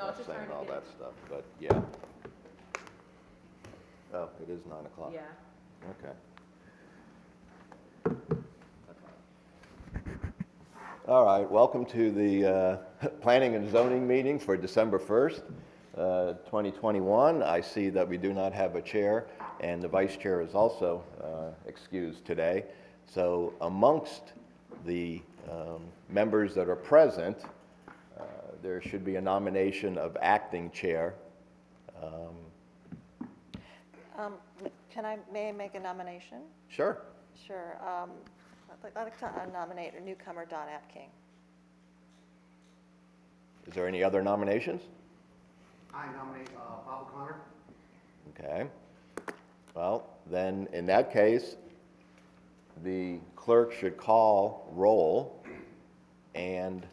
not just saying trying to all get that it. stuff, but yeah. Oh, it is 9 o'clock. Yeah. Okay. All right, welcome to the Planning and Zoning meeting for December 1st, 2021. I see that we do not have a chair, and the vice chair is also excused today. So amongst the members that are present, there should be a nomination of acting chair. May I make a nomination? Sure. Sure. I'd like to nominate a newcomer, Don Apking. Is there any other nominations? I nominate Bob O'Connor. Okay. Well, then, in that case, the clerk should call roll and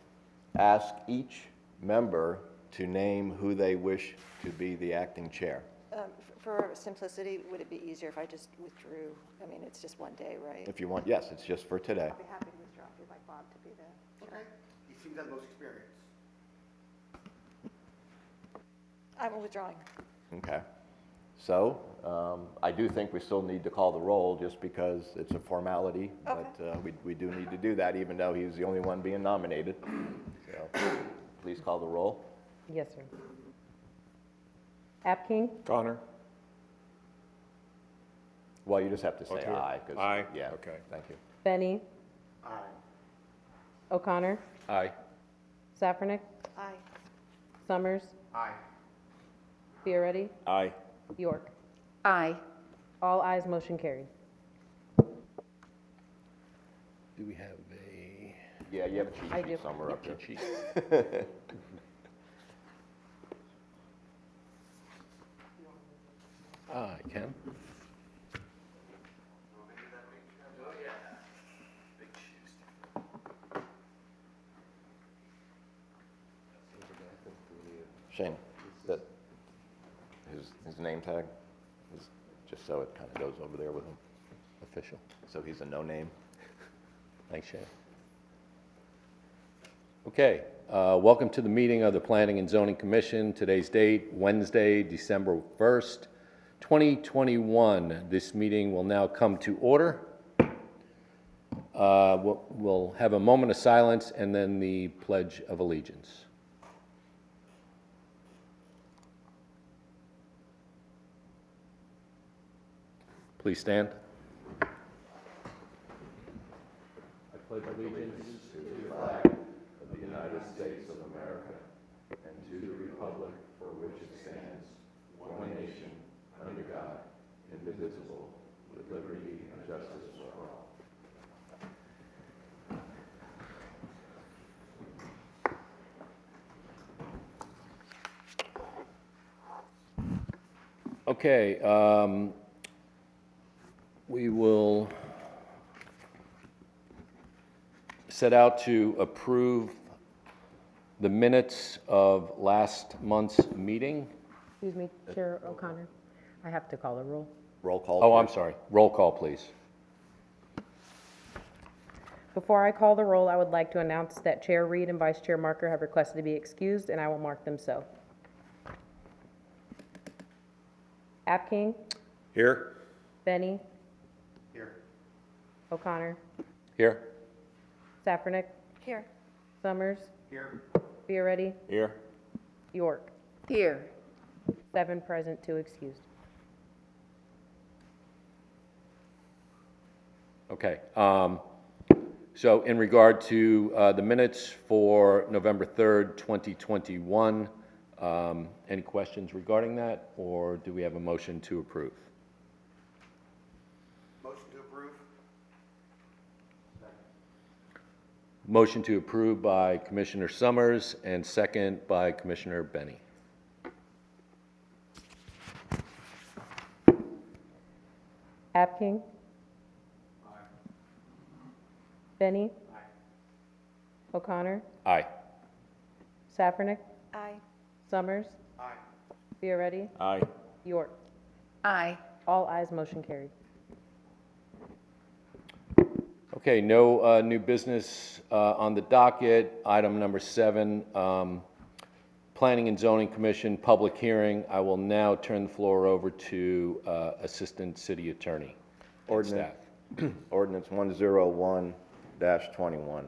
ask each member to name who they wish to be the acting chair. For simplicity, would it be easier if I just withdrew? I mean, it's just one day, right? If you want, yes, it's just for today. I'll be happy to withdraw if you'd like Bob to be the chair. Okay. He seems to have the most experience. I'm withdrawing. Okay. So, I do think we still need to call the roll just because it's a formality. Okay. But we do need to do that even though he was the only one being nominated. So, please call the roll. Yes, sir. Apking? Connor? Well, you just have to say Okay. aye. 'Cause- Aye. Yeah. Okay. Thank you. Benny? Aye. O'Connor? Aye. Safranek? Aye. Summers? Aye. Fioretti? Aye. York? Aye. All ayes, motion carried. Do we have a Yeah, you have a cheat I sheet do. somewhere up there. cheat sheet? I can. Shane, that, his name tag, is just so it kind of goes over there with him. Official. So he's a no name. Thanks, Shane. Okay, welcome to the meeting of the Planning and Zoning Commission. Today's date, Wednesday, December 1st, 2021. This meeting will now come to order. We'll have a moment of silence and then the Pledge of Allegiance. Please stand. I pledge allegiance to the flag of the United States of America and to the republic for which it stands, one nation, under God, indivisible, with liberty and justice for all. Okay, we will set out to approve the minutes of last month's meeting. Excuse me, Chair O'Connor. I have to call the roll. Roll call. Oh, I'm please. sorry. Roll call, please. Before I call the roll, I would like to announce that Chair Reed and Vice Chair Marker have requested to be excused, and I will mark them so. Apking? Here? Benny? Here. O'Connor? Here? Safranek? Here. Summers? Here. Fioretti? Here? York? Here. 7 present, 2 excused. Okay. So in regard to the minutes for November 3rd, 2021, any questions regarding that, or do we have a motion to approve? Motion to approve. Motion to approve by Commissioner Summers and second by Commissioner Benny. Apking? Benny? O'Connor? Aye. Safranek? Aye. Summers? Aye. Fioretti? Aye. York? Aye. All ayes, motion carried. Okay, no new business on the docket. Item number 7, Planning and Zoning Commission public hearing. I will now turn the floor over to Assistant City Attorney and staff. Ordinance 101-21.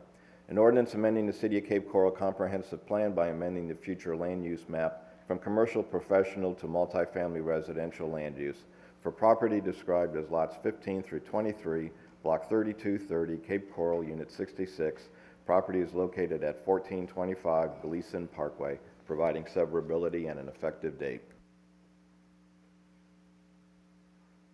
An ordinance amending the City of Cape Coral Comprehensive Plan by amending the future land use map from commercial professional to multifamily residential land use for property described as lots 15 through 23, block 3230, Cape Coral, Unit 66. Property is located at 1425 Gleason Parkway, providing severability and an effective date.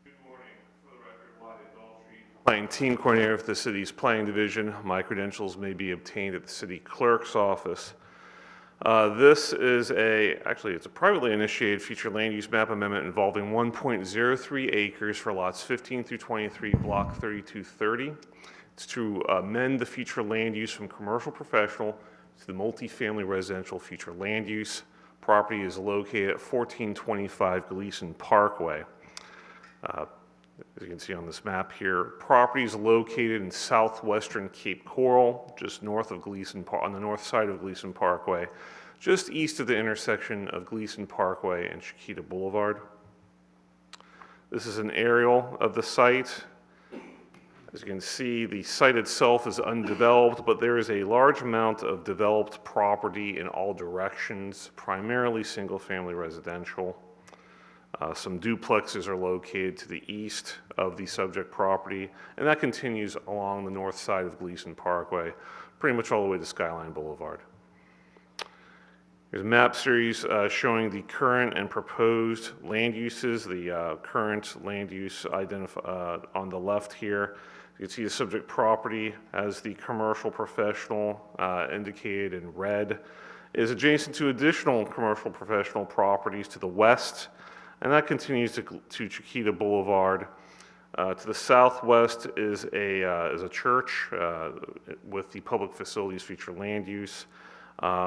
Good morning. For the record, Wyatt Daltrey, playing team coordinator for the city's planning division. My credentials may be obtained at the city clerk's office. This is it's a privately initiated future land use map amendment involving 1.03 acres for lots 15 through 23, block 3230. It's to amend the future land use from commercial professional to the multifamily residential future land use. Property is located at 1425 Gleason Parkway. As you can see on this map here, property is located in southwestern Cape Coral, just north of on the north side of Gleason Parkway, just east of the intersection of Gleason Parkway and Chiquita Boulevard. This is an aerial of the site. As you can see, the site itself is undeveloped, but there is a large amount of developed property in all directions, primarily single-family residential. Some duplexes are located to the east of the subject property, and that continues along the north side of Gleason Parkway, pretty much all the way to Skyline Boulevard. Here's a map series showing the current and proposed land uses. The current land use on the left here. You can see the subject property as the commercial professional indicated in red is adjacent to additional commercial professional properties to the west, and that continues to Chiquita Boulevard. To the southwest is a church with the public facilities future land use.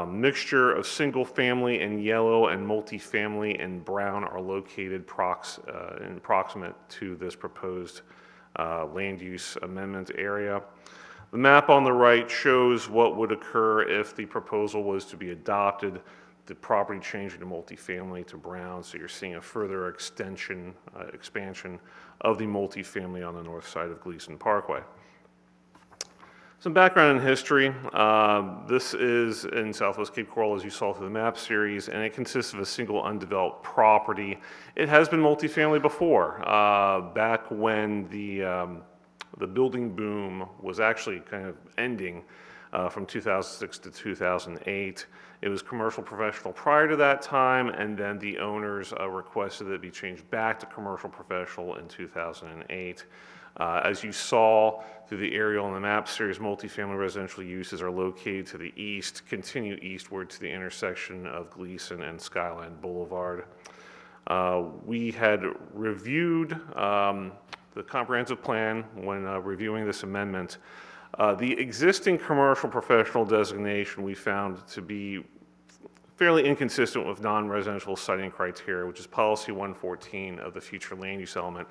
Mixture of single family in yellow and multifamily in brown are located proximate to this proposed land use amendment area. The map on the right shows what would occur if the proposal was to be adopted, the property changing to multifamily to brown, so you're seeing a further expansion of the multifamily on the north side of Gleason Parkway. Some background and history. This is in Southwest Cape Coral, as you saw through the map series, and it consists of a single undeveloped property. It has been multifamily before, back when the building boom was actually kind of ending from 2006 to 2008. It was commercial professional prior to that time, and then the owners requested that it be changed back to commercial professional in 2008. As you saw through the aerial in the map series, multifamily residential uses are located to the east, continue eastward to the intersection of Gleason and Skyline Boulevard. We had reviewed the comprehensive plan when reviewing this amendment. The existing commercial professional designation we found to be fairly inconsistent with non-residential siting criteria, which is policy 114 of the future land use element.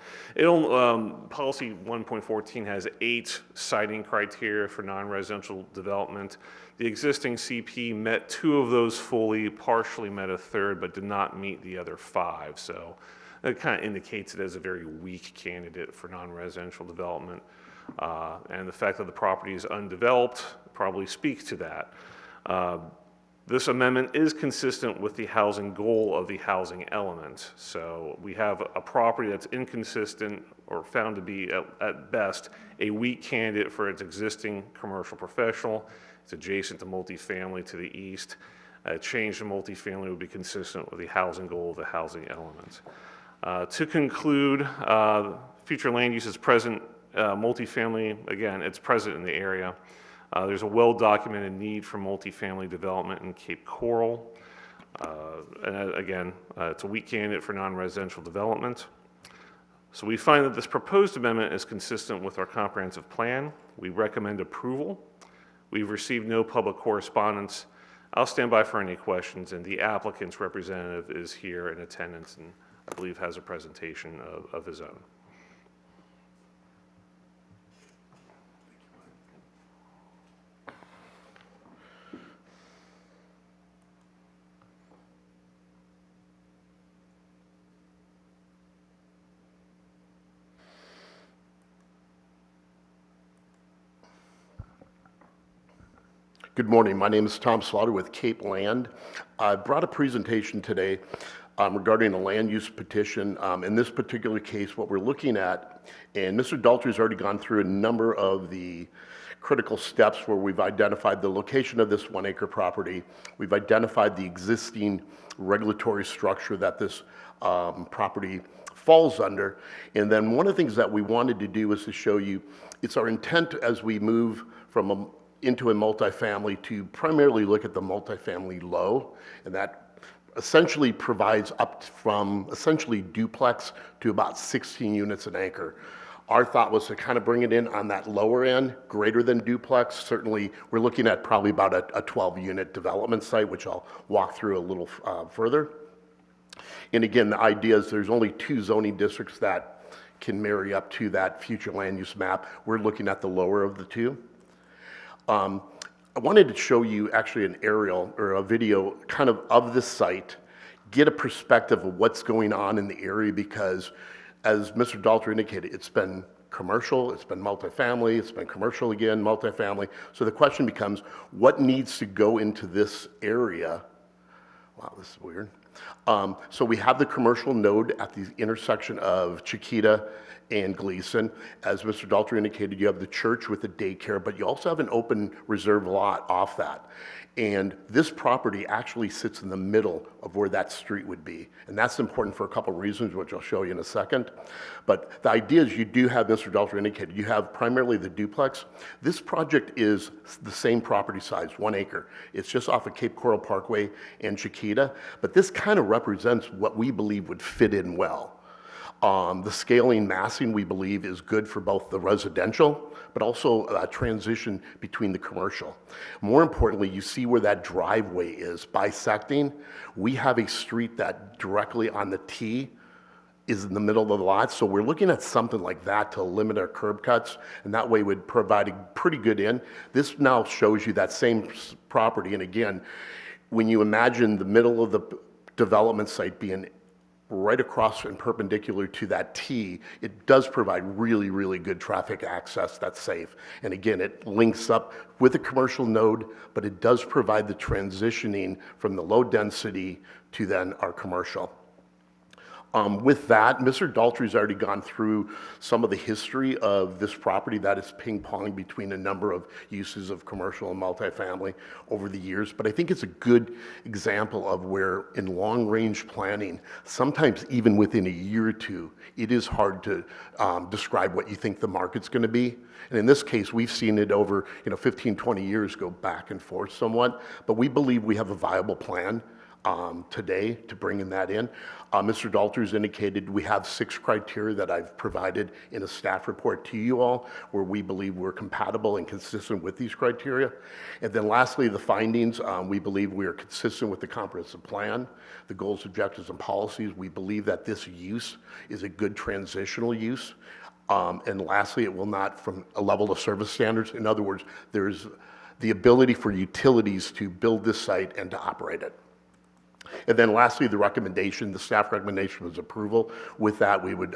Policy 1.14 has 8 siting criteria for non-residential development. The existing CP met 2 of those fully, partially met a third, but did not meet the other 5. So that kind of indicates it as a very weak candidate for non-residential development. And the fact that the property is undeveloped probably speaks to that. This amendment is consistent with the housing goal of the housing element. So we have a property that's inconsistent or found to be, at best, a weak candidate for its existing commercial professional. It's adjacent to multifamily to the east. A change to multifamily would be consistent with the housing goal of the housing element. To conclude, future land use is present. Multifamily, again, it's present in the area. There's a well-documented need for multifamily development in Cape Coral. And again, it's a weak candidate for non-residential development. So we find that this proposed amendment is consistent with our comprehensive plan. We recommend approval. We've received no public correspondence. I'll stand by for any questions, and the applicant's representative is here in attendance and I believe has a presentation of his own. Good morning. My name is Tom Slaughter with Cape Land. I brought a presentation today regarding a land use petition. In this particular case, what we're looking at, and Mr. Daltrey's already gone through a number of the critical steps where we've identified the location of this 1 acre property. We've identified the existing regulatory structure that this property falls under. And then one of the things that we wanted to do is to show you, it's our intent as we move from into a multifamily to primarily look at the multifamily low, and that essentially provides up from essentially duplex to about 16 units an acre. Our thought was to kind of bring it in on that lower end, greater than duplex. Certainly, we're looking at probably about a 12-unit development site, which I'll walk through a little further. And again, the idea is there's only 2 zoning districts that can marry up to that future land use map. We're looking at the lower of the 2. I wanted to show you actually an aerial or a video kind of this site, get a perspective of what's going on in the area, because as Mr. Daltrey indicated, it's been commercial, it's been multifamily, it's been commercial again, multifamily. So the question becomes, what needs to go into this area? Wow, this is weird. So we have the commercial node at the intersection of Chiquita and Gleason. As Mr. Daltrey indicated, you have the church with the daycare, but you also have an open reserve lot off that. And this property actually sits in the middle of where that street would be. And that's important for a couple of reasons, which I'll show you in a second. But the idea is you do have, Mr. Daltrey indicated, you have primarily the duplex. This project is the same property size, 1 acre. It's just off of Cape Coral Parkway and Chiquita. But this kind of represents what we believe would fit in well. The scaling massing, we believe, is good for both the residential, but also a transition between the commercial. More importantly, you see where that driveway is bisecting. We have a street that directly on the T is in the middle of the lot, so we're looking at something like that to limit our curb cuts, and that way would provide a pretty good in. This now shows you that same property, and again, when you imagine the middle of the development site being right across and perpendicular to that T, it does provide really, really good traffic access that's safe. And again, it links up with a commercial node, but it does provide the transitioning from the low density to then our commercial. With that, Mr. Daltrey's already gone through some of the history of this property that is ping-ponged between a number of uses of commercial and multifamily over the years. But I think it's a good example of where in long-range planning, sometimes even within a year or two, it is hard to describe what you think the market's going to be. And in this case, we've seen it over 15, 20 years go back and forth somewhat. But we believe we have a viable plan today to bringing that in. Mr. Daltrey's indicated we have 6 criteria that I've provided in a staff report to you all, where we believe we're compatible and consistent with these criteria. And then lastly, the findings, we believe we are consistent with the comprehensive plan, the goals, objectives, and policies. We believe that this use is a good transitional use. And lastly, it will not from a level of service standards. In other words, there's the ability for utilities to build this site and to operate it. And then lastly, the staff recommendation was approval. With that, we would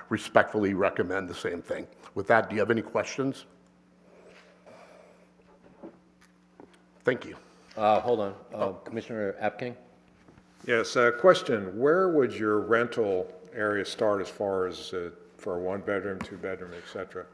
respectfully recommend the same thing. With that, do you have any questions? Thank you. Hold on, Commissioner Apking? Yes, question. Where would your rental area start as far as for a 1-bedroom, 2-bedroom, et cetera?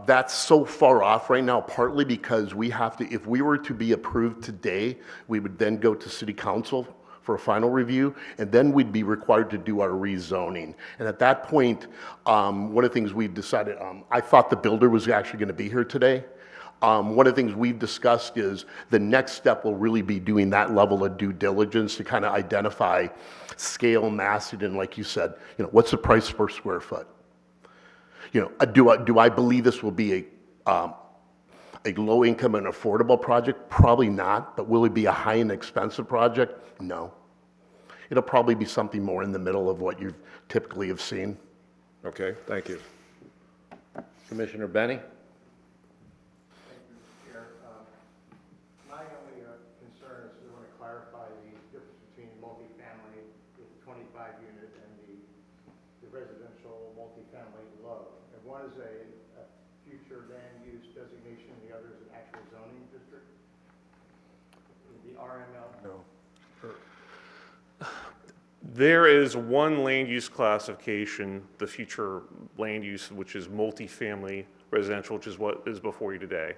That's so far off right now, partly because we have to, if we were to be approved today, we would then go to City Council for a final review, and then we'd be required to do our rezoning. And at that point, one of the things we've decided, I thought the builder was actually going to be here today. One of the things we've discussed is the next step will really be doing that level of due diligence to kind of identify scale, massing, and like you said, what's the price per square foot? Do I believe this will be a low income and affordable project? Probably not. But will it be a high and expensive project? No. It'll probably be something more in the middle of what you typically have seen. Okay, thank you. Commissioner Benny? Chair. My only concern is we want to clarify the difference between multifamily with 25 unit and the residential multifamily low. And one is a future land use designation, and the other is an actual zoning district. the RML? No. There is one land use classification, the future land use, which is multifamily residential, which is what is before you today.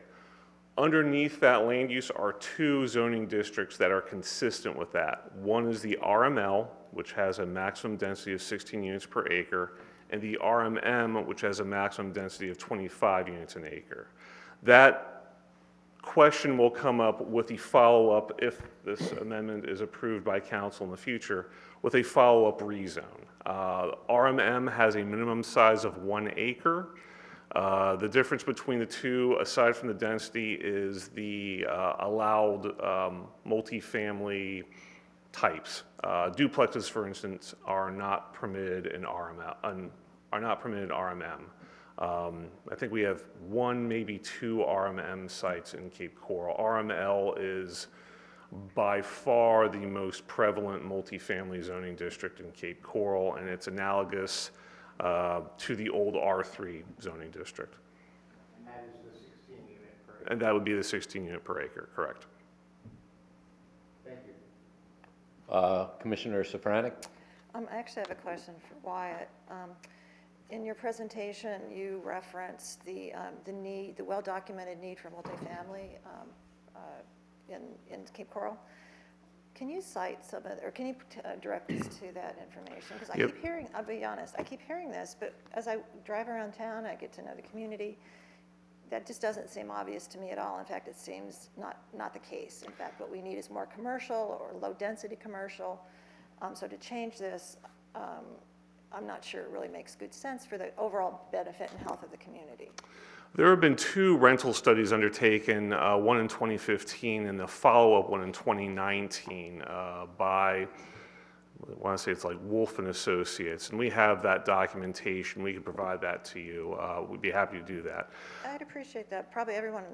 Underneath that land use are two zoning districts that are consistent with that. One is the RML, which has a maximum density of 16 units per acre, and the RMM, which has a maximum density of 25 units an acre. That question will come up with the follow-up, if this amendment is approved by council in the future, with a follow-up rezone. RMM has a minimum size of 1 acre. The difference between the two, aside from the density, is the allowed multifamily types. Duplexes, for instance, are not permitted in RMM. I think we have one, maybe two RMM sites in Cape Coral. RML is by far the most prevalent multifamily zoning district in Cape Coral, and it's analogous to the old R3 zoning district. And that is the 16 unit per acre. And that would be the 16 unit per acre, correct. Thank you. Commissioner Safranek? I actually have a question for Wyatt. In your presentation, you referenced the need, the well-documented need for multifamily in Cape Coral. Can you cite some of, or can you direct us to that information? Because I keep hearing, I'll be honest, I keep hearing this, but as I drive around town, I get to know the community. That just doesn't seem obvious to me at all. In fact, it seems not the case. In fact, what we need is more commercial or low-density commercial. So to change this, I'm not sure it really makes good sense for the overall benefit and health of the community. There have been two rental studies undertaken, one in 2015 and the follow-up one in 2019 by, I want to say it's like Wolf and Associates, and we have that documentation. We can provide that to you. We'd be happy to do that. I'd appreciate that. Probably everyone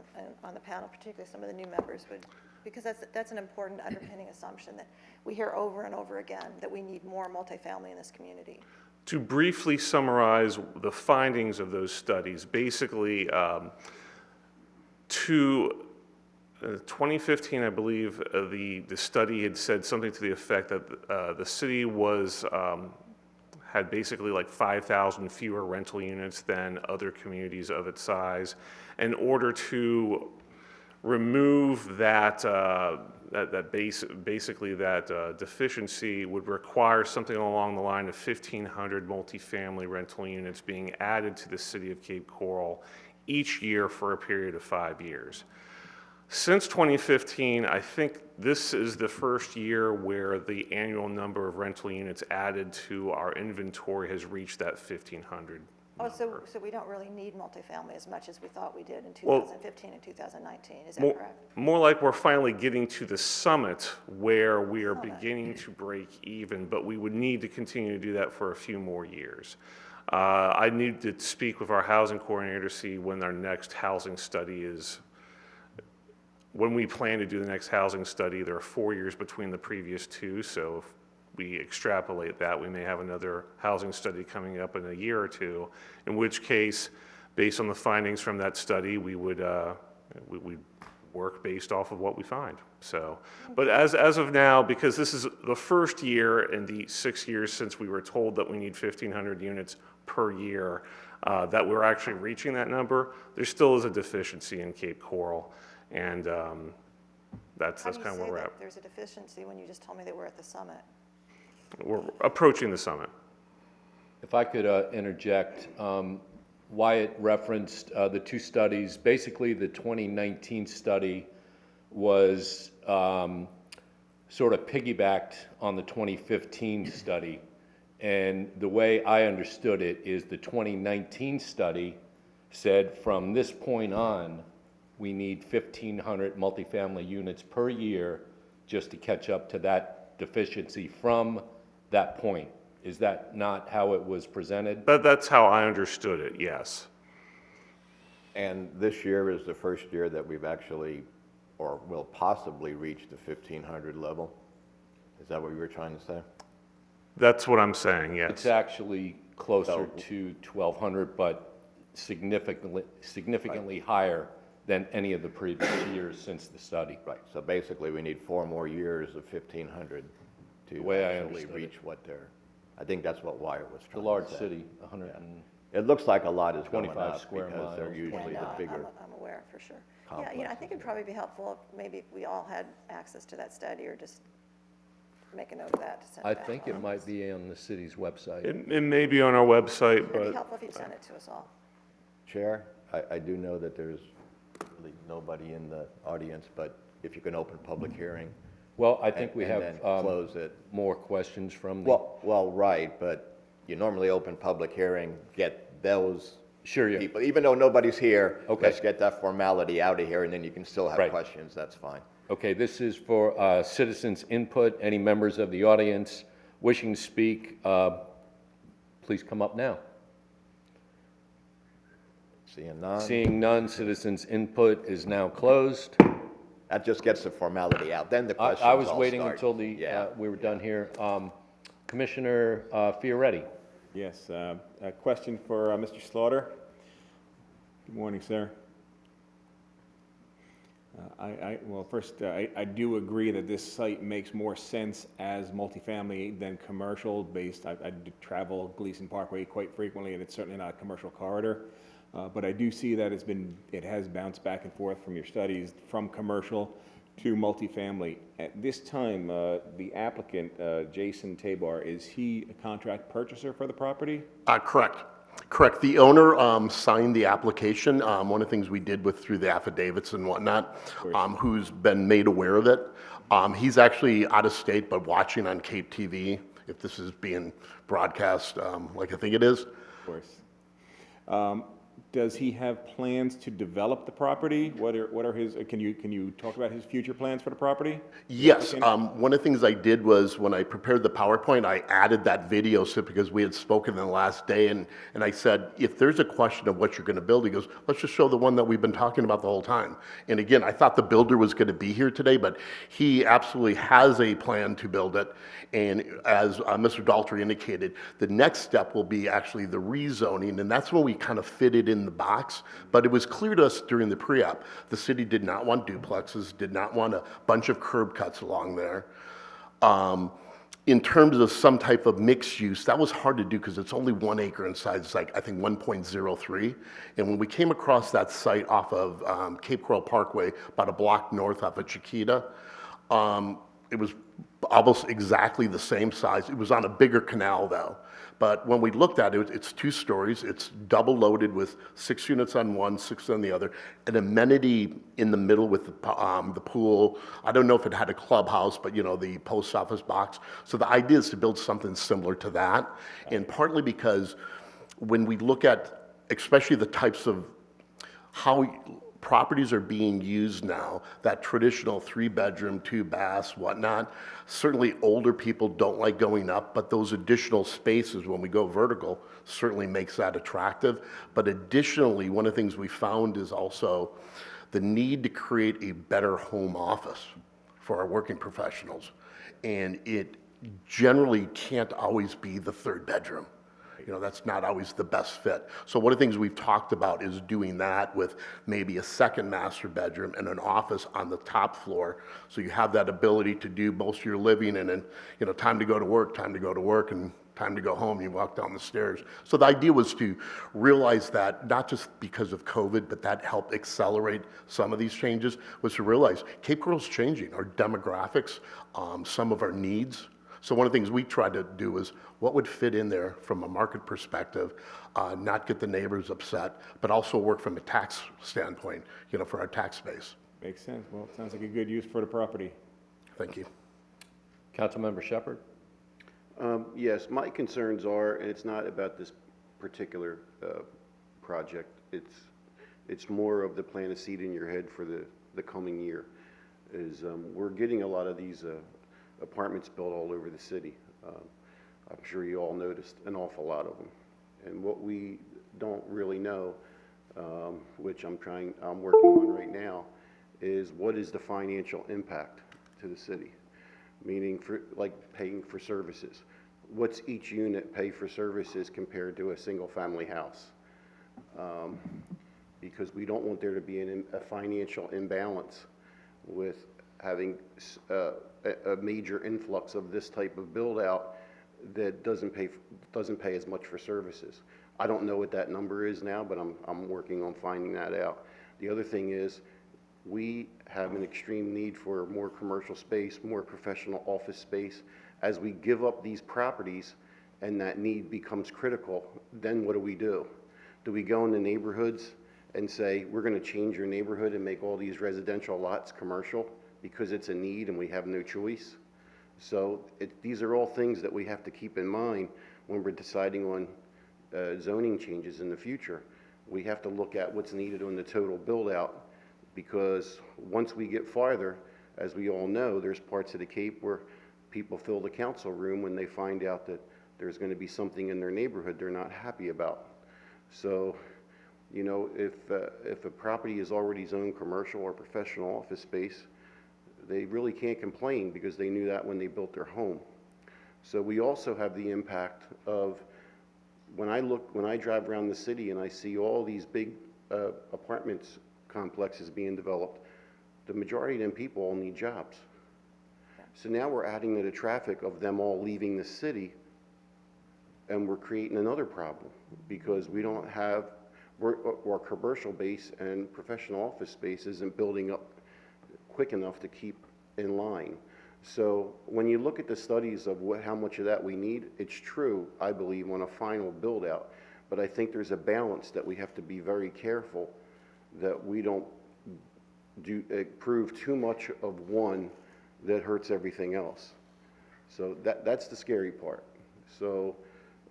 on the panel, particularly some of the new members, would, because that's an important underpinning assumption that we hear over and over again, that we need more multifamily in this community. To briefly summarize the findings of those studies, basically, 2015, I believe, the study had said something to the effect that the city was had basically like 5,000 fewer rental units than other communities of its size. In order to remove that deficiency would require something along the line of 1,500 multifamily rental units being added to the city of Cape Coral each year for a period of 5 years. Since 2015, I think this is the first year where the annual number of rental units added to our inventory has reached that 1,500. Oh, so we don't really need multifamily as much as we thought we did in 2015 and 2019, is that correct? More like we're finally getting to the summit where we are beginning to break even, but we would need to continue to do that for a few more years. I need to speak with our housing coordinator to see when our next housing study is. When we plan to do the next housing study, there are 4 years between the previous two, so if we extrapolate that, we may have another housing study coming up in a year or two, in which case, based on the findings from that study, we would we'd work based off of what we find. So, but as of now, because this is the first year in the 6 years since we were told that we need 1,500 units per year, that we're actually reaching that number, there still is a deficiency in Cape Coral, and that's kind of where we're at. There's a deficiency when you just told me that we're at the summit. We're approaching the summit. If I could interject, Wyatt referenced the two studies. Basically, the 2019 study was sort of piggybacked on the 2015 study. And the way I understood it is the 2019 study said from this point on, we need 1,500 multifamily units per year just to catch up to that deficiency from that point. Is that not how it was presented? That's how I understood it, yes. And this year is the first year that we've actually, or will possibly reach the 1,500 level? Is that what you were trying to say? That's what I'm saying, yes. It's actually closer to 1,200, but significantly higher than any of the previous years since the study. Right, so basically, we need 4 more years of 1,500 The to way I actually understood it. reach what they're, I think that's what Wyatt was It's a trying large to say. city, 100 It looks like a lot is going 25 up square because they're miles. usually Yeah, the no, bigger. I'm aware, for sure. Yeah, you know, I think it'd probably be helpful if maybe if we all had access to that study, or just make a note of that to send I back. think it might be on the city's website. It may be on our website, It'd be but helpful if you'd send it to us all. Chair, I do know that there's really nobody in the audience, but if you can open public hearing. Well, I think we and have then close it. more questions from the. Well, right, but you normally open public hearing, get those Sure, yeah. people, even though nobody's here. Okay. Let's get that formality out of here, and then you can still have Right. questions, that's fine. Okay, this is for citizens' input. Any members of the audience wishing to speak, please come up now. Seeing none, Seeing none, citizens' input is now closed. that just gets the formality out, then the questions I was all waiting start. until Yeah. we were done here. Commissioner Fioretti. Yes, a question for Mr. Slaughter. Good morning, sir. Well, first, I do agree that this site makes more sense as multifamily than commercial based. I do travel Gleason Parkway quite frequently, and it's certainly not a commercial corridor. But I do see that it has bounced back and forth from your studies from commercial to multifamily. At this time, the applicant, Jason Tabar, is he a contract purchaser for the property? Correct. The owner signed the application. One of the things we did through the affidavits and whatnot, who's been made aware of it. He's actually out of state, but watching on Cape TV, if this is being broadcast like I think it is. Of course. Does he have plans to develop the property? What are his, can you talk about his future plans for the property? Yes, one of the things I did was when I prepared the PowerPoint, I added that video because we had spoken the last day, and I said, if there's a question of what you're going to build, he goes, let's just show the one that we've been talking about the whole time. And again, I thought the builder was going to be here today, but he absolutely has a plan to build it. And as Mr. Daltrey indicated, the next step will be actually the rezoning, and that's when we kind of fit it in the box. But it was clear to us during the pre-app, the city did not want duplexes, did not want a bunch of curb cuts along there. In terms of some type of mixed use, that was hard to do because it's only 1 acre in size. It's like, I think, 1.03. And when we came across that site off of Cape Coral Parkway, about a block north off of Chiquita, it was almost exactly the same size. It was on a bigger canal, though. But when we looked at it, it's 2 stories. It's double loaded with 6 units on one, 6 on the other. An amenity in the middle with the pool. I don't know if it had a clubhouse, but the post office box. So the idea is to build something similar to that. And partly because when we look at, especially the types of how properties are being used now, that traditional 3-bedroom, 2 baths, whatnot, certainly older people don't like going up, but those additional spaces, when we go vertical, certainly makes that attractive. But additionally, one of the things we found is also the need to create a better home office for our working professionals. And it generally can't always be the 3rd bedroom. That's not always the best fit. So one of the things we've talked about is doing that with maybe a 2nd master bedroom and an office on the top floor. So you have that ability to do most of your living, and then, time to go to work, and time to go home, you walk down the stairs. So the idea was to realize that, not just because of COVID, but that helped accelerate some of these changes, was to realize Cape Coral's changing, our demographics, some of our needs. So one of the things we tried to do is what would fit in there from a market perspective, not get the neighbors upset, but also work from a tax standpoint, for our tax base. Makes sense. Well, it sounds like a good use for the property. Thank you. Councilmember Shepherd. Yes, my concerns are, and it's not about this particular project, it's more of the plant a seed in your head for the coming year, is we're getting a lot of these apartments built all over the city. I'm sure you all noticed an awful lot of them. And what we don't really know, which I'm working on right now, is what is the financial impact to the city? Meaning paying for services. What's each unit pay for services compared to a single family house? because we don't want there to be a financial imbalance with having a major influx of this type of build-out that doesn't pay as much for services. I don't know what that number is now, but I'm working on finding that out. The other thing is, we have an extreme need for more commercial space, more professional office space. As we give up these properties and that need becomes critical, then what do? Do we go in the neighborhoods and say, we're going to change your neighborhood and make all these residential lots commercial because it's a need and we have no choice? So these are all things that we have to keep in mind when we're deciding on zoning changes in the future. We have to look at what's needed on the total build-out, because once we get farther, as we all know, there's parts of the Cape where people fill the council room when they find out that there's going to be something in their neighborhood they're not happy about. So, you know, if a property is already zoned commercial or professional office space, they really can't complain because they knew that when they built their home. So we also have the impact of when I drive around the city and I see all these big apartments complexes being developed, the majority of them people all need jobs. So now we're adding to the traffic of them all leaving the city, and we're creating another problem because we don't have, our commercial base and professional office space isn't building up quick enough to keep in line. So when you look at the studies of how much of that we need, it's true, I believe, on a final build out, but I think there's a balance that we have to be very careful that we don't prove too much of one that hurts everything else. So that's the scary part. So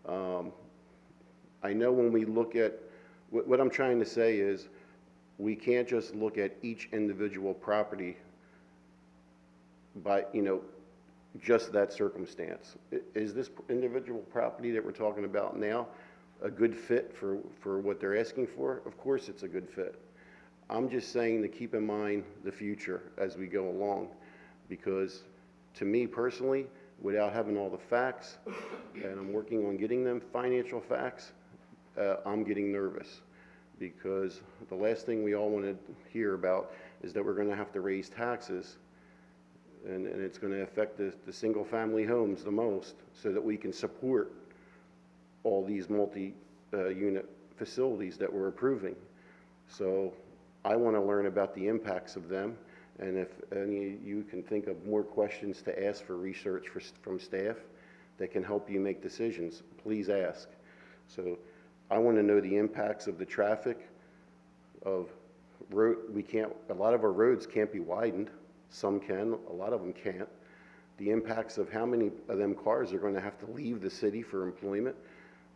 I know when we look at, what I'm trying to say is we can't just look at each individual property by, you know, just that circumstance. Is this individual property that we're talking about now a good fit for what they're asking for? Of course it's a good fit. I'm just saying to keep in mind the future as we go along, because to me personally, without having all the facts, and I'm working on getting them financial facts, I'm getting nervous, because the last thing we all want to hear about is that we're going to have to raise taxes, and it's going to affect the single family homes the most, so that we can support all these multi-unit facilities that we're approving. So I want to learn about the impacts of them, and if any of you can think of more questions to ask for research from staff that can help you make decisions, please ask. So I want to know the impacts of the traffic, of road. A lot of our roads can't be widened. Some can, a lot of them can't. The impacts of how many of them cars are going to have to leave the city for employment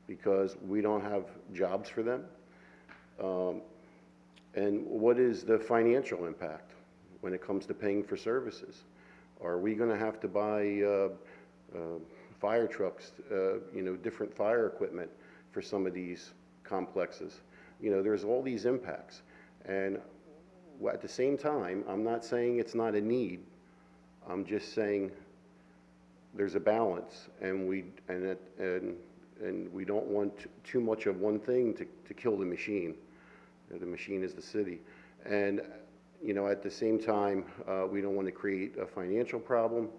because we don't have jobs for them. And what is the financial impact when it comes to paying for services? Are we going to have to buy fire trucks, you know, different fire equipment for some of these complexes? You know, there's all these impacts. And at the same time, I'm not saying it's not a need. I'm just saying there's a balance, and we don't want too much of one thing to kill the machine. The machine is the city. And, you know, at the same time, we don't want to create a financial problem.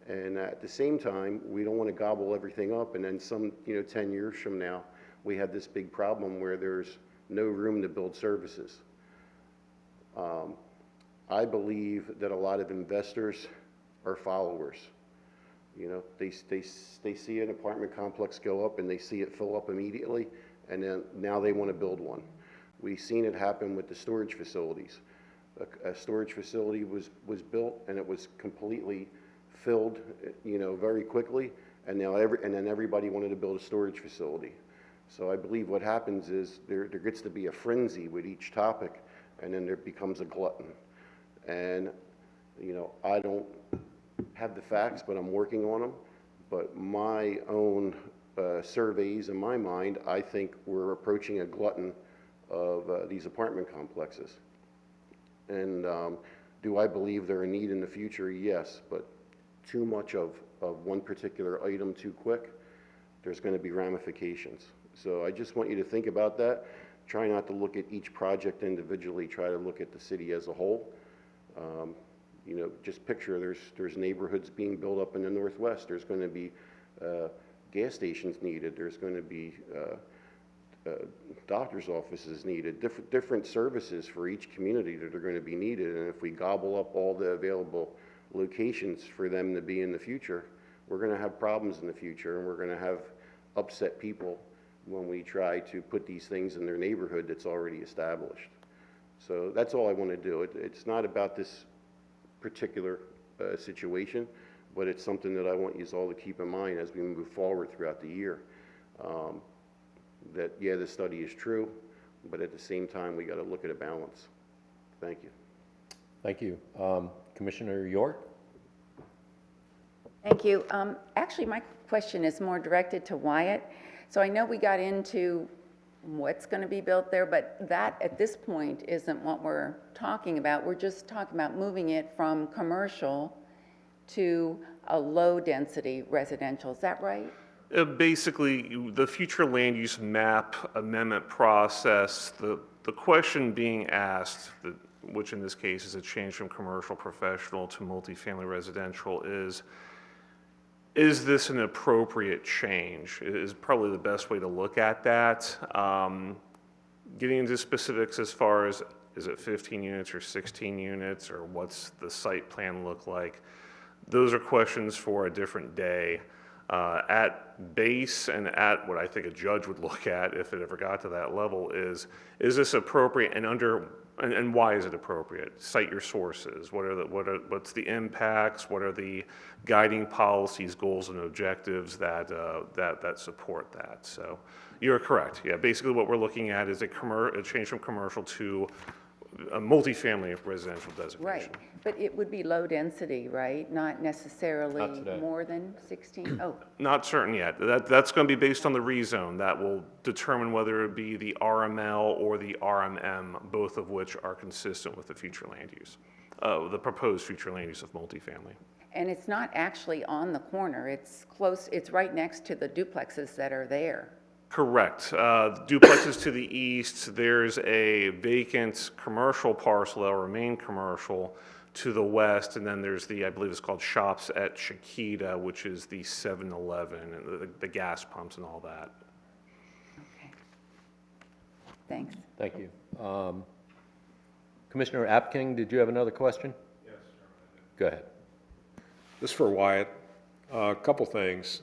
And at the same time, we don't want to gobble everything up. And then 10 years from now, we have this big problem where there's no room to build services. I believe that a lot of investors are followers. You know, they see an apartment complex go up and they see it fill up immediately, and then now they want to build one. We've seen it happen with the storage facilities. A storage facility was built and it was completely filled, you know, very quickly, and now then everybody wanted to build a storage facility. So I believe what happens is there gets to be a frenzy with each topic, and then there becomes a glutton. And, you know, I don't have the facts, but I'm working on them. But my own surveys in my mind, I think we're approaching a glutton of these apartment complexes. And do I believe they're a need in the future? Yes, but too much of one particular item too quick, there's going to be ramifications. So I just want you to think about that. try not to look at each project individually, try to look at the city as a whole. You know, just picture there's neighborhoods being built up in the Northwest. There's going to be gas stations needed. There's going to be doctor's offices needed, different services for each community that are going to be needed. And if we gobble up all the available locations for them to be in the future, we're going to have problems in the future, and we're going to have upset people when we try to put these things in their neighborhood that's already established. So that's all I want to do. It's not about this particular situation, but it's something that I want you all to keep in mind as we move forward throughout the year. That, yeah, the study is true, but at the same time, we got to look at a balance. Thank you. Thank you. Commissioner York? Thank you. Actually, my question is more directed to Wyatt. So I know we got into what's going to be built there, but that at this point isn't what we're talking about. We're just talking about moving it from commercial to a low-density residential. Is that right? Basically, the future land use map amendment process, the question being asked, which in this case is a change from commercial professional to multifamily residential, is this an appropriate change? Is probably the best way to look at that. Getting into specifics as far as, is it 15 units or 16 units, or what's the site plan look like? Those are questions for a different day. At base and at what I think a judge would look at if it ever got to that level is this appropriate, and why is it appropriate? Cite your sources. What's the impacts? What are the guiding policies, goals, and objectives that support that? So you're correct. Yeah, basically what we're looking at is a change from commercial to a multifamily residential designation. Right, but it would be low density, right? Not necessarily Not today. more than 16? Oh, Not certain yet. That's going to be based on the rezone. That will determine whether it be the RML or the RMM, both of which are consistent with the future land use, the proposed future land use of multifamily. and it's not actually on the corner. It's close, it's right next to the duplexes that are there. Correct. Duplexes to the east, there's a vacant commercial parcel that will remain commercial to the west, and then there's I believe it's called Shops at Chiquita, which is the 7-Eleven, and the gas pumps and all that. Okay. Thanks. Thank you. Commissioner Apking, did you have another question? Yes, Go ahead. This is for Wyatt. A couple things.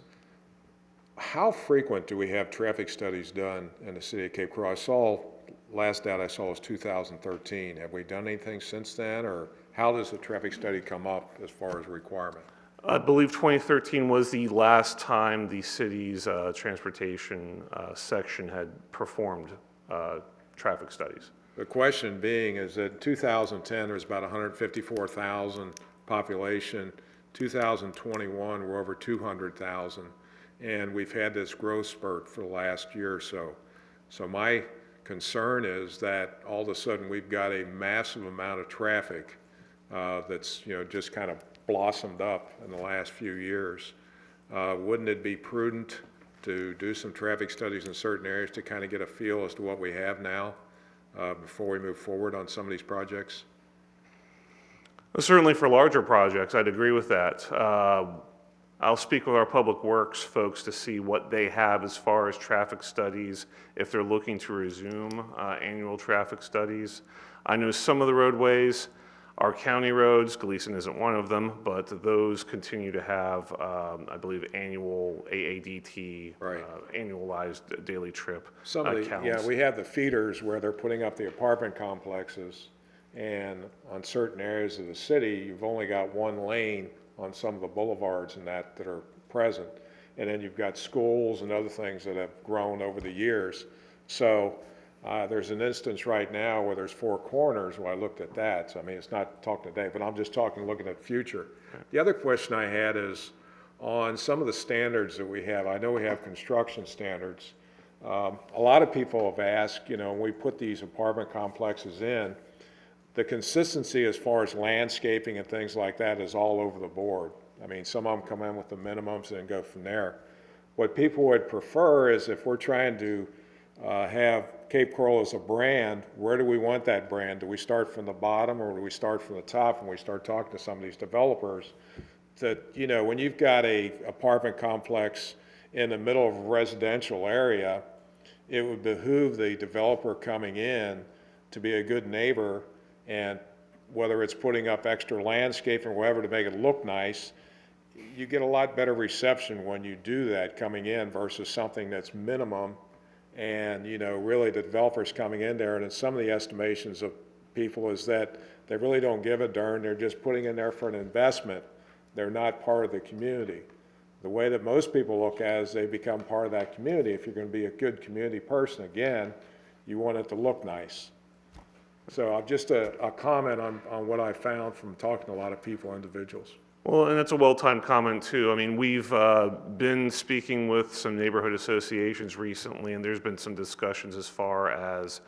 How frequent do we have traffic studies done in the city of Cape Coral? Last data I saw was 2013. Have we done anything since then, or how does the traffic study come up as far as requirement? I believe 2013 was the last time the city's transportation section had performed traffic studies. The question being is that in 2010, there was about 154,000 population. 2021, we're over 200,000. And we've had this growth spurt for the last year or so. So my concern is that all of a sudden we've got a massive amount of traffic that's just kind of blossomed up in the last few years. Wouldn't it be prudent to do some traffic studies in certain areas to kind of get a feel as to what we have now before we move forward on some of these projects? Well, certainly for larger projects, I'd agree with that. I'll speak with our public works folks to see what they have as far as traffic studies, if they're looking to resume annual traffic studies. I know some of the roadways are county roads. Gleason isn't one of them, but those continue to have, I believe, annual AADT, Right. Annualized daily trip Some of the, counts. yeah, we have the feeders where they're putting up the apartment complexes, and on certain areas of the city, you've only got one lane on some of the boulevards and that are present. And then you've got schools and other things that have grown over the years. So there's an instance right now where there's 4 corners where I looked at that. So I mean, it's not talking today, but I'm just looking at future. The other question I had is on some of the standards that we have. I know we have construction standards. A lot of people have asked, when we put these apartment complexes in, the consistency as far as landscaping and things like that is all over the board. I mean, some of them come in with the minimums and go from there. What people would prefer is if we're trying to have Cape Coral as a brand, where do we want that brand? Do we start from the bottom or do we start from the top when we start talking to some of these developers? That, you know, when you've got a apartment complex in the middle of a residential area, it would behoove the developer coming in to be a good neighbor, and whether it's putting up extra landscaping or whatever to make it look nice, you get a lot better reception when you do that coming in versus something that's minimum. And, you know, really the developers coming in there, and in some of the estimations of people is that they really don't give a darn. They're just putting in there for an investment. They're not part of the community. The way that most people look at it is they become part of that community. If you're going to be a good community person, again, you want it to look nice. So just a comment on what I found from talking to a lot of people, individuals. Well, and that's a well-timed comment too. I mean, we've been speaking with some neighborhood associations recently, and there's been some discussions as far as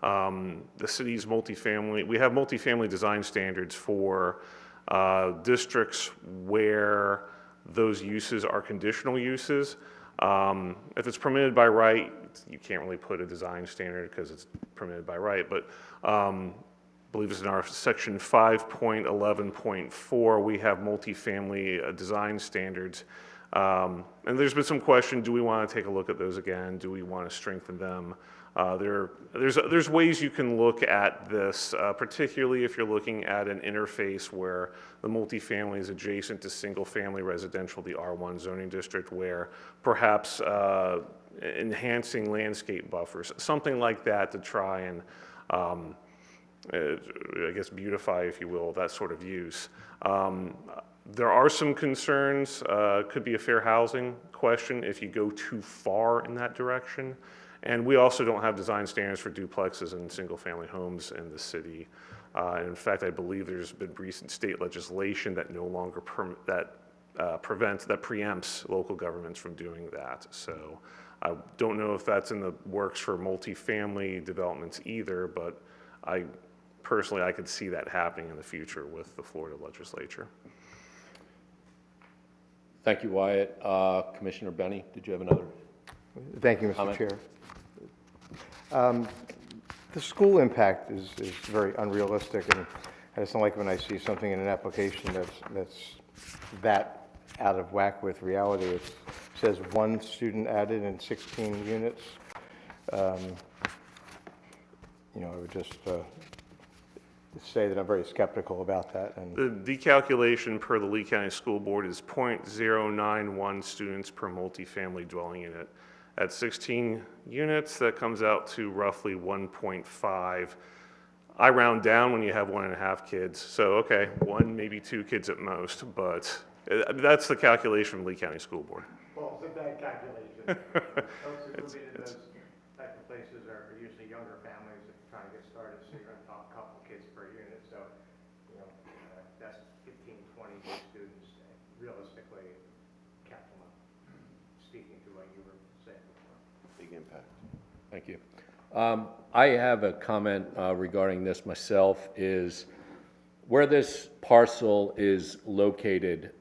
the city's multifamily. We have multifamily design standards for districts where those uses are conditional uses. If it's permitted by right, you can't really put a design standard because it's permitted by right, but I believe it's in our section 5.11.4, we have multifamily design standards. And there's been some question, do we want to take a look at those again? Do we want to strengthen them? There's ways you can look at this, particularly if you're looking at an interface where the multifamily is adjacent to single-family residential, the R1 zoning district, where perhaps enhancing landscape buffers, something like that to try and I guess beautify, if you will, that sort of use. There are some concerns, could be a fair housing question if you go too far in that direction. And we also don't have design standards for duplexes and single-family homes in the city. In fact, I believe there's been recent state legislation that no longer preempts local governments from doing that. So I don't know if that's in the works for multifamily developments either, but personally, I could see that happening in the future with the Florida legislature. Thank you, Wyatt. Commissioner Benny, did you have another? Thank you, Mr. comment? Chair. The school impact is very unrealistic, and I just don't like when I see something in an application that's that out of whack with reality. It says 1 student added in 16 units. You know, I would just say that I'm very skeptical about that. And The calculation per the Lee County School Board is 0.091 students per multifamily dwelling unit. At 16 units, that comes out to roughly 1.5. I round down when you have 1.5 kids. So, okay, 1, maybe 2 kids at most, but that's the calculation from Lee County School Board. well, it's a bad calculation. Those who move into those type of places are usually younger families that are trying to get started, so you're going to talk a couple kids per unit. So, you know, that's 15, 20 new students. Realistically, count them up. Speaking to what you were saying before. Big impact. Thank you. I have a comment regarding this myself, is where this parcel is located,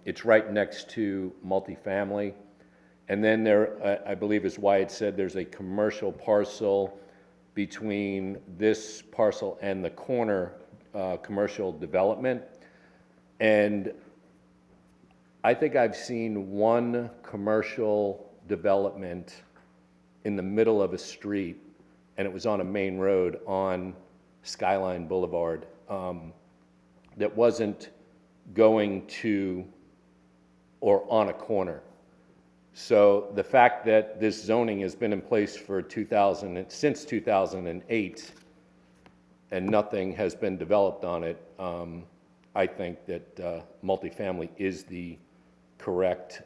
it's right next to multifamily. And then there, I believe as Wyatt said, there's a commercial parcel between this parcel and the corner commercial development. And I think I've seen one commercial development in the middle of a street, and it was on a main road on Skyline Boulevard, that wasn't going to or on a corner. So the fact that this zoning has been in place for since 2008 and nothing has been developed on it, I think that multifamily is the correct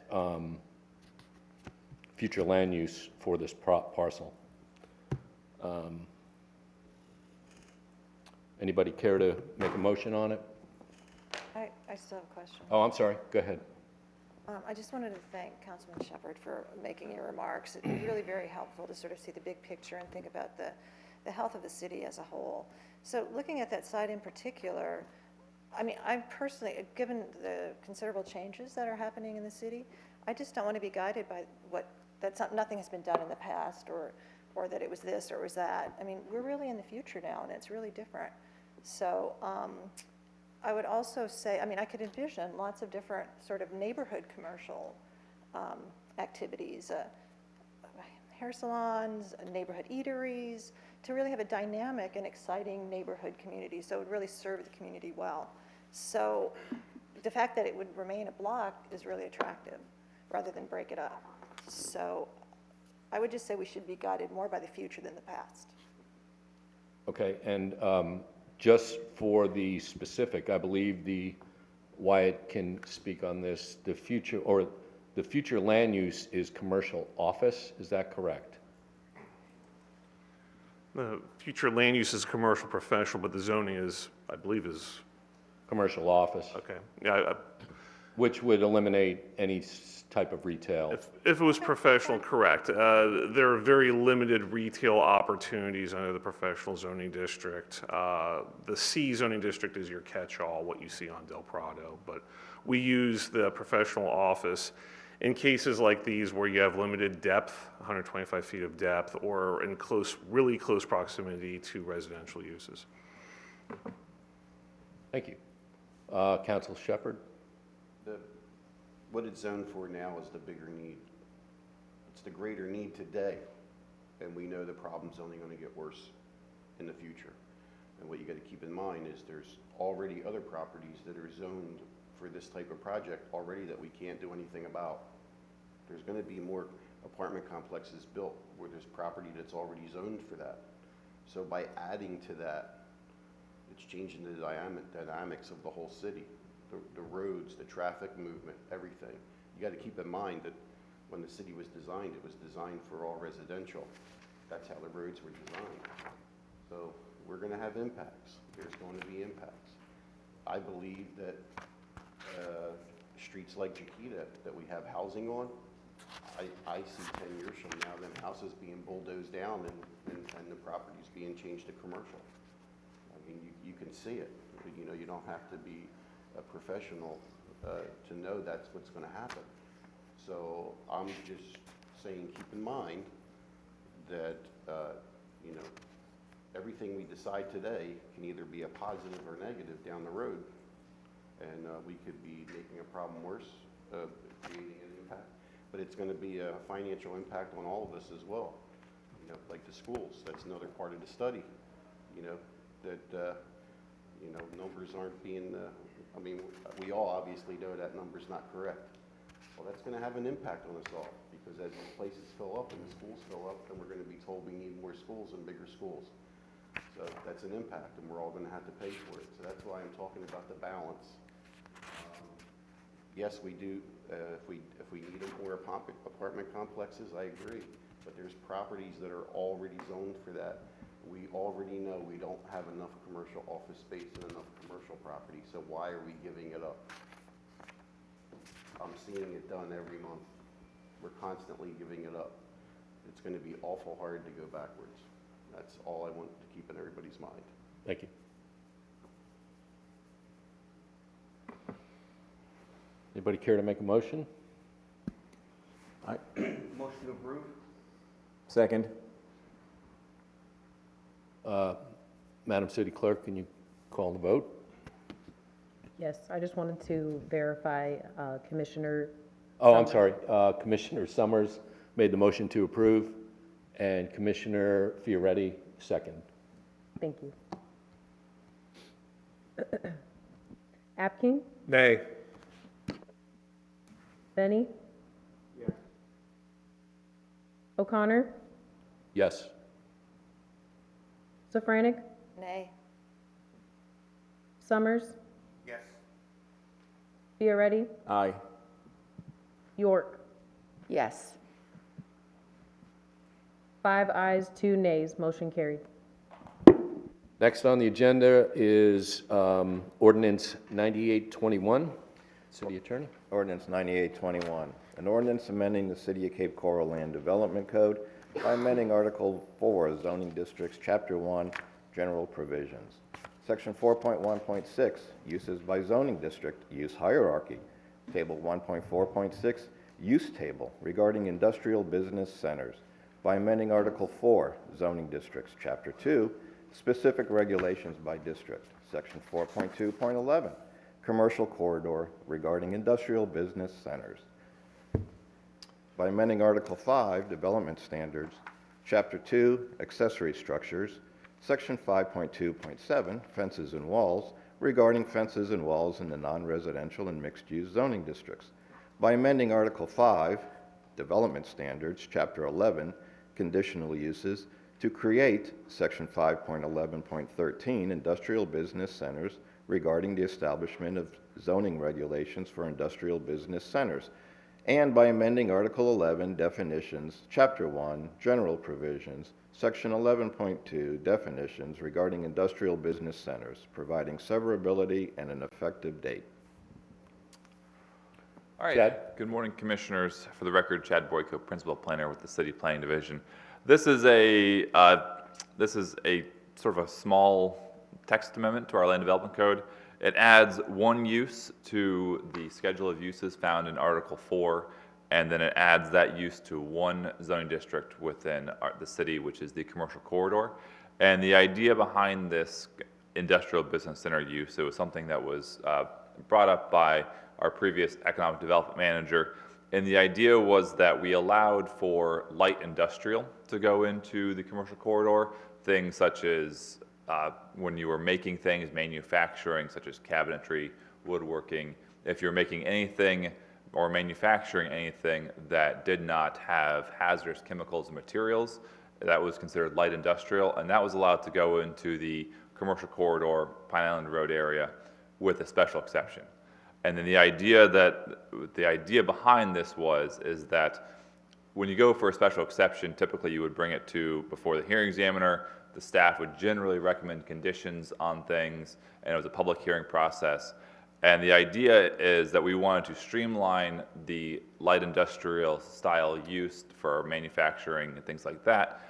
future land use for this parcel. Anybody care to make a motion on it? I still have a question. Oh, I'm sorry, go ahead. I just wanted to thank Councilman Shepherd for making your remarks. It's really very helpful to sort of see the big picture and think about the health of the city as a whole. So looking at that site in particular, I mean, I personally, given the considerable changes that are happening in the city, I just don't want to be guided by nothing has been done in the past, or or that it was this or it was that. I mean, we're really in the future now, and it's really different. So I would also say, I mean, I could envision lots of different sort of neighborhood commercial activities, hair salons, neighborhood eateries, to really have a dynamic and exciting neighborhood community, so it would really serve the community well. So the fact that it would remain a block is really attractive, rather than break it up. So I would just say we should be guided more by the future than the past. Okay, and just for the specific, I believe Wyatt can speak on this, the future land use is commercial office, is that correct? The future land use is commercial professional, but the zoning is, I believe, is, Commercial office, okay. Yeah, which would eliminate any type of retail. if it was professional, correct. There are very limited retail opportunities under the professional zoning district. The C zoning district is your catch-all, what you see on Del Prado, but we use the professional office in cases like these where you have limited depth, 125 feet of depth, or in really close proximity to residential uses. Thank you. Council Shepherd? What it's zoned for now is the bigger need. It's the greater need today, and we know the problem's only going to get worse in the future. And what you got to keep in mind is there's already other properties that are zoned for this type of project already that we can't do anything about. There's going to be more apartment complexes built where there's property that's already zoned for that. So by adding to that, it's changing the dynamics of the whole city, the roads, the traffic movement, everything. You got to keep in mind that when the city was designed, it was designed for all residential. That's how the roads were designed. So we're going to have impacts. There's going to be impacts. I believe that streets like Chiquita that we have housing on, I see 10 years from now them houses being bulldozed down and the properties being changed to commercial. I mean, you can see it. You know, you don't have to be a professional to know that's what's going to happen. So I'm just saying, keep in mind that you know, everything we decide today can either be a positive or negative down the road, and we could be making a problem worse, creating an impact. But it's going to be a financial impact on all of us as well. You know, like the schools. That's another part of the study. You know, that you know, numbers aren't being. I mean, we all obviously know that number's not correct. Well, that's going to have an impact on us all, because as the places fill up and the schools fill up, then we're going to be told we need more schools and bigger schools. So that's an impact, and we're all going to have to pay for it. So that's why I'm talking about the balance. Yes, we do. If we need more apartment complexes, I agree. But there's properties that are already zoned for that. We already know we don't have enough commercial office space and enough commercial property. So why are we giving it up? I'm seeing it done every month. We're constantly giving it up. It's going to be awful hard to go backwards. That's all I want to keep in everybody's mind. Thank you. Anybody care to make a motion? Motion to approve? Second. Madam City Clerk, can you call the vote? Yes, I just wanted to verify Commissioner. Oh, I'm sorry. Commissioner Summers made the motion to approve, and Commissioner Fioretti second. Thank you. Apking? Nay. Benny? Yes. O'Connor? Yes. Safranik? Nay. Summers? Yes. Fioretti? Aye. York? Yes. 5 ayes, 2 nays, motion carried. Next on the agenda is ordinance 9821. City Attorney. Ordinance 9821, an ordinance amending the City of Cape Coral Land Development Code by amending Article 4, Zoning Districts, Chapter 1, General Provisions. Section 4.1.6, Uses by Zoning District, Use Hierarchy. Table 1.4.6, Use Table regarding industrial business centers. by amending Article 4, zoning districts, Chapter 2, specific regulations by district, Section 4.2.11, commercial corridor regarding industrial business centers, by amending Article 5, development standards, Chapter 2, accessory structures, Section 5.2.7, fences and walls, regarding fences and walls in the non-residential and mixed-use zoning districts, by amending Article 5, development standards, Chapter 11, conditional uses, to create Section 5.11.13, industrial business centers, regarding the establishment of zoning regulations for industrial business centers, and by amending Article 11, definitions, Chapter 1, general provisions, Section 11.2, definitions regarding industrial business centers, providing severability and an effective date. All right. Chad? Good morning, Commissioners. For the record, Chad Boyko, Principal Planner with the City Planning Division. This is a sort of a small text amendment to our Land Development Code. It adds one use to the schedule of uses found in Article 4, and then it adds that use to one zoning district within the city, which is the commercial corridor. And the idea behind this industrial business center use, it was something that was brought up by our previous economic development manager. And the idea was that we allowed for light industrial to go into the commercial corridor, things such as when you were making things, manufacturing, such as cabinetry, woodworking. If you're making anything or manufacturing anything that did not have hazardous chemicals and materials, that was considered light industrial, and that was allowed to go into the commercial corridor, Pine Island Road area, with a special exception. And then the idea behind this is that when you go for a special exception, typically you would bring it to before the hearing examiner. The staff would generally recommend conditions on things, and it was a public hearing process. And the idea is that we wanted to streamline the light industrial style use for manufacturing and things like that,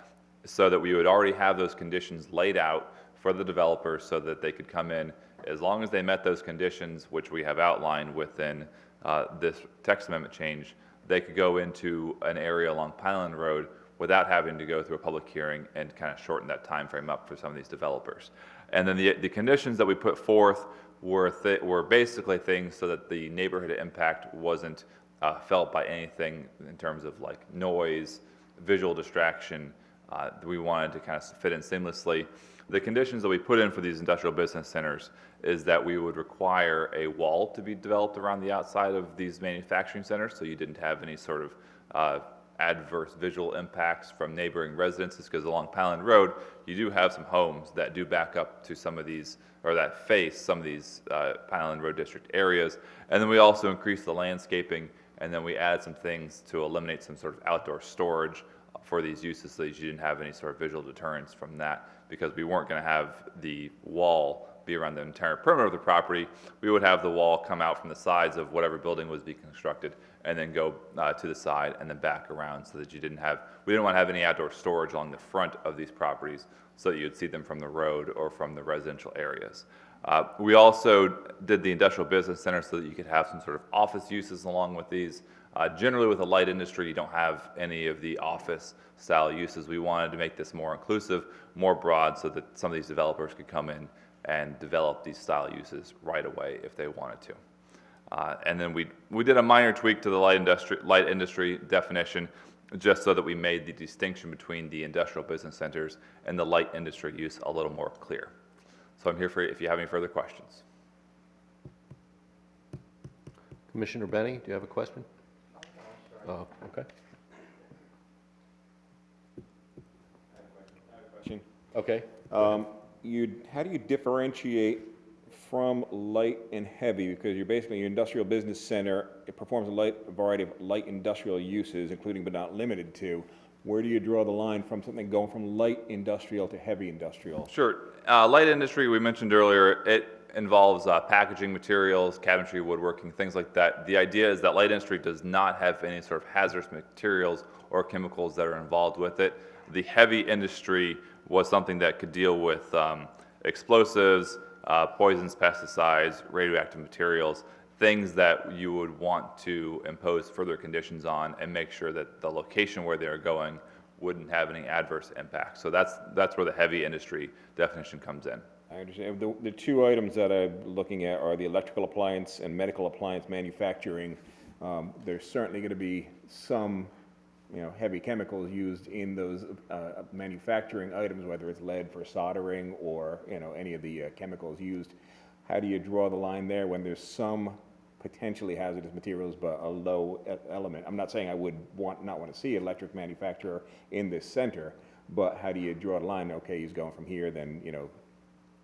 so that we would already have those conditions laid out for the developers so that they could come in as long as they met those conditions, which we have outlined within this text amendment change. They could go into an area along Pine Island Road without having to go through a public hearing and kind of shorten that time frame up for some of these developers. And then the conditions that we put forth were basically things so that the neighborhood impact wasn't felt by anything in terms of like noise, visual distraction. We wanted to kind of fit in seamlessly. The conditions that we put in for these industrial business centers is that we would require a wall to be developed around the outside of these manufacturing centers, so you didn't have any sort of adverse visual impacts from neighboring residences, because along Pine Island Road, you do have some homes that do back up to some of these, or that face some of these Pine Island Road District areas. And then we also increased the landscaping, and then we added some things to eliminate some sort of outdoor storage for these uses so that you didn't have any sort of visual deterrence from that, because we weren't going to have the wall be around the entire perimeter of the property. We would have the wall come out from the sides of whatever building was being constructed and then go to the side and then back around, so that we didn't want to have any outdoor storage along the front of these properties so that you'd see them from the road or from the residential areas. We also did the industrial business center so that you could have some sort of office uses along with these. Generally with a light industry, you don't have any of the office style uses. We wanted to make this more inclusive, more broad, so that some of these developers could come in and develop these style uses right away if they wanted to. And then we did a minor tweak to the light industry definition, just so that we made the distinction between the industrial business centers and the light industry use a little more clear. So I'm here for you if you have any further questions. Commissioner Benny, do you have a question? Oh, okay. Okay. How do you differentiate from light and heavy? Because you're basically, your industrial business center, it performs a variety of light industrial uses, including but not limited to. Where do you draw the line from something going from light industrial to heavy industrial? Sure. Light industry, we mentioned earlier, it involves packaging materials, cabinetry, woodworking, things like that. The idea is that light industry does not have any sort of hazardous materials or chemicals that are involved with it. The heavy industry was something that could deal with explosives, poisons, pesticides, radioactive materials, things that you would want to impose further conditions on and make sure that the location where they're going wouldn't have any adverse impact. So that's where the heavy industry definition comes in. I understand. The two items that I'm looking at are the electrical appliance and medical appliance manufacturing. There's certainly going to be some, heavy chemicals used in those manufacturing items, whether it's lead for soldering or, any of the chemicals used. How do you draw the line there when there's some potentially hazardous materials but a low element? I'm not saying I would not want to see an electric manufacturer in this center, but how do you draw the line? Okay, he's going from here, then,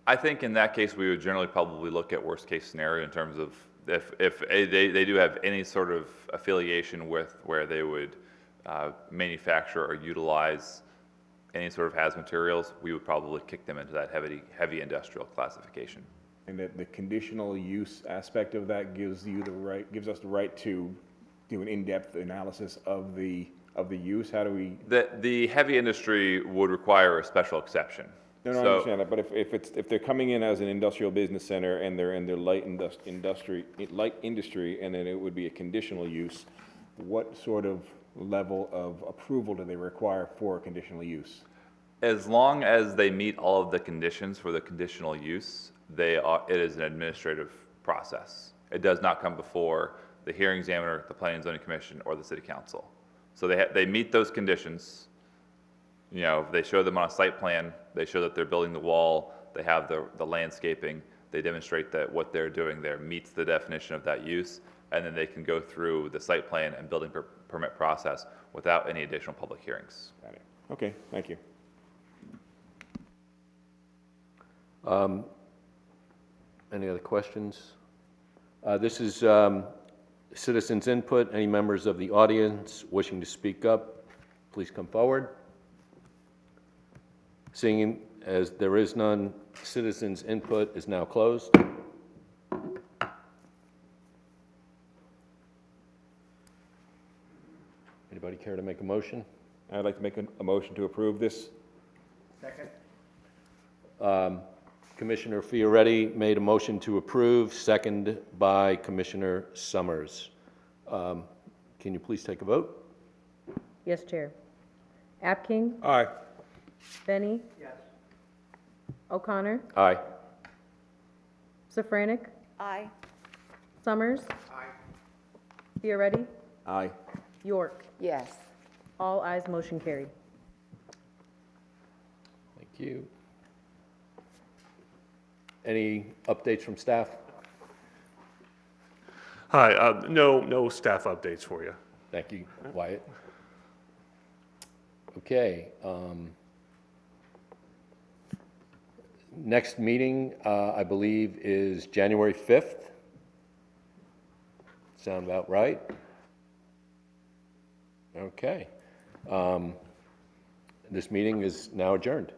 I think in that case, we would generally probably look at worst case scenario in terms of if they do have any sort of affiliation with where they would manufacture or utilize any sort of hazardous materials, we would probably kick them into that heavy industrial classification. And that the conditional use aspect of that gives us the right to do an in-depth analysis of the use. How do we? The heavy industry would require a special exception. No, I understand that, but if they're coming in as an industrial business center and they're in their light industry, and then it would be a conditional use, what sort of level of approval do they require for conditional use? As long as they meet all of the conditions for the conditional use, it is an administrative process. It does not come before the hearing examiner, the Planning and Zoning Commission, or the City Council. So they meet those conditions. They show them on a site plan, they show that they're building the wall, they have the landscaping, they demonstrate that what they're doing there meets the definition of that use, and then they can go through the site plan and building permit process without any additional public hearings. Got it. Okay, thank you. Any other questions? This is citizens' input. Any members of the audience wishing to speak up, please come forward. Seeing as there is none, citizens' input is now closed. Anybody care to make a motion? I'd like to make a motion to approve this. Second? Commissioner Fioretti made a motion to approve, second by Commissioner Summers. Can you please take a vote? Yes, Chair. Apking, Aye. Benny, Yes. O'Connor, Aye. Safranik, Aye. Summers, Aye. Fioretti, Aye. York. Yes. All ayes, motion carried. Thank you. Any updates from staff? Hi, no staff updates for you. Thank you, Wyatt. Okay. Next meeting, I believe, is January 5th. Sound about right? Okay. This meeting is now adjourned.